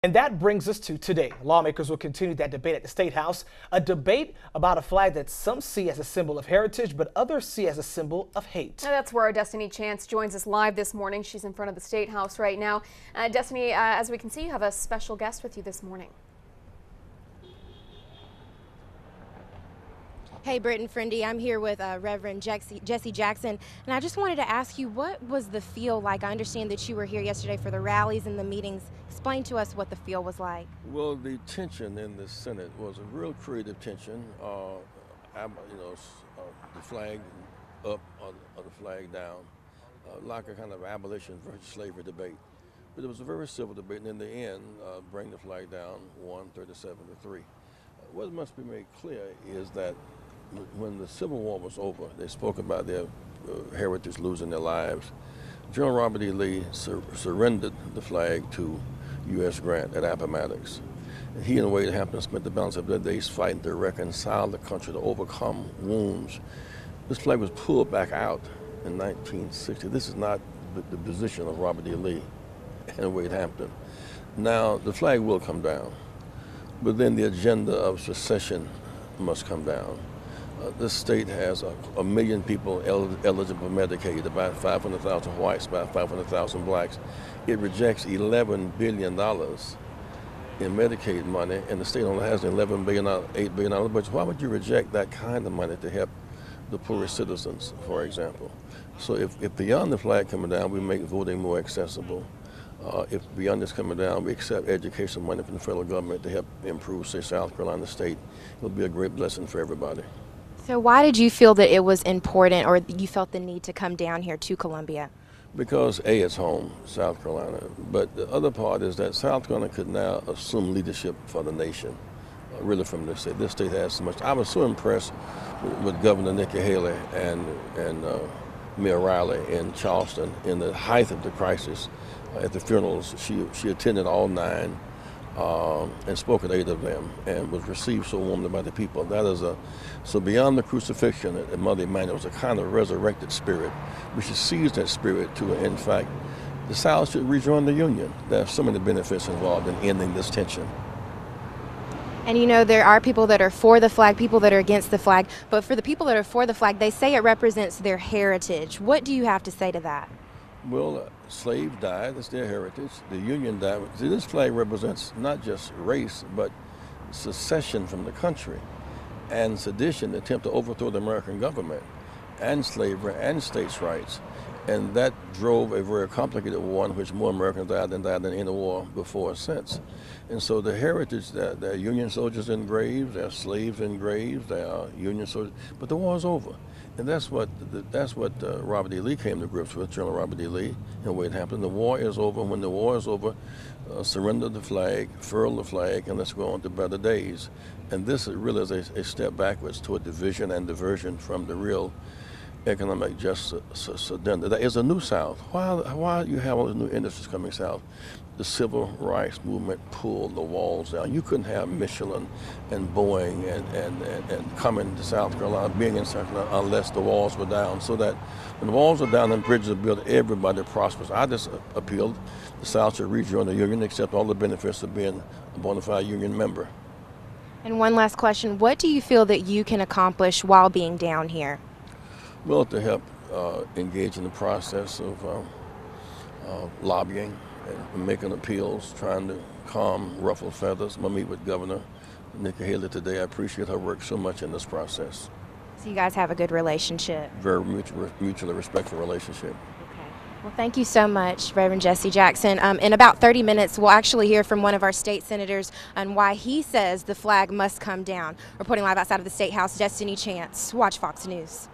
And that brings us to today. Lawmakers will continue that debate at the State House, a debate about a flag that some see as a symbol of heritage, but others see as a symbol of hate. Now that's where our Destiny Chance joins us live this morning. She's in front of the State House right now. Destiny, as we can see, you have a special guest with you this morning. Hey, Britt and Friendy, I'm here with Reverend Jesse Jackson, and I just wanted to ask you, what was the feel like? I understand that you were here yesterday for the rallies and the meetings. Explain to us what the feel was like. Well, the tension in the Senate was a real creative tension. The flag up or the flag down, like a kind of abolition versus slavery debate. But it was a very civil debate, and in the end, bring the flag down 137-3. What must be made clear is that when the Civil War was over, they spoke about their heritage losing their lives. General Robert E. Lee surrendered the flag to U.S. Grant at Appomattox. And he and Wade Hampton spent the balance of their days fighting to reconcile the country, to overcome wounds. This flag was pulled back out in 1960. This is not the position of Robert E. Lee and Wade Hampton. Now, the flag will come down, but then the agenda of secession must come down. This state has a million people eligible for Medicaid, about 500,000 whites, about 500,000 blacks. It rejects $11 billion in Medicaid money, and the state only has an $11 billion, $8 billion budget. Why would you reject that kind of money to help the poorest citizens, for example? So if beyond the flag coming down, we make voting more accessible. If beyond this coming down, we accept education money from the federal government to help improve, say, South Carolina State, it'll be a great blessing for everybody. So why did you feel that it was important, or you felt the need to come down here to Columbia? Because A, it's home, South Carolina. But the other part is that South Carolina could now assume leadership for the nation, really from this state. This state has so much. I was so impressed with Governor Nikki Haley and Mayor Riley in Charleston in the height of the crisis. At the funerals, she attended all 9 and spoke at 8 of them, and was received so warmly by the people. That is so beyond the crucifixion at Mother Emanuel, was a kind of resurrected spirit. We should seize that spirit to, in fact, the South should rejoin the Union. There are so many benefits involved in ending this tension. And you know, there are people that are for the flag, people that are against the flag, but for the people that are for the flag, they say it represents their heritage. What do you have to say to that? Well, slaves died, that's their heritage. The Union died. See, this flag represents not just race, but secession from the country, and sedition, the attempt to overthrow the American government, and slavery, and states' rights. And that drove a very complicated war in which more Americans died than in any war before or since. And so the heritage, there are Union soldiers in graves, there are slaves in graves, there are Union soldiers, but the war is over. And that's what Robert E. Lee came to grips with, General Robert E. Lee and Wade Hampton. The war is over. When the war is over, surrender the flag, furl the flag, and let's go on to better days. And this really is a step backwards toward division and diversion from the real economic justice agenda. There is a new South. Why you have all these new industries coming south? The civil rights movement pulled the walls down. You couldn't have Michelin and Boeing and coming to South Carolina, being in South Carolina, unless the walls were down. So that when the walls are down and bridges are built, everybody prospers. I just appealed the South should rejoin the Union, accept all the benefits of being a bona fide Union member. And one last question, what do you feel that you can accomplish while being down here? Well, to help engage in the process of lobbying and making appeals, trying to calm ruffled feathers. I'm going to meet with Governor Nikki Haley today. I appreciate her work so much in this process. So you guys have a good relationship? Very mutually respectful relationship. Okay. Well, thank you so much, Reverend Jesse Jackson. In about 30 minutes, we'll actually hear from one of our state senators on why he says the flag must come down. Reporting live outside of the State House, Destiny Chance, Watch Fox News.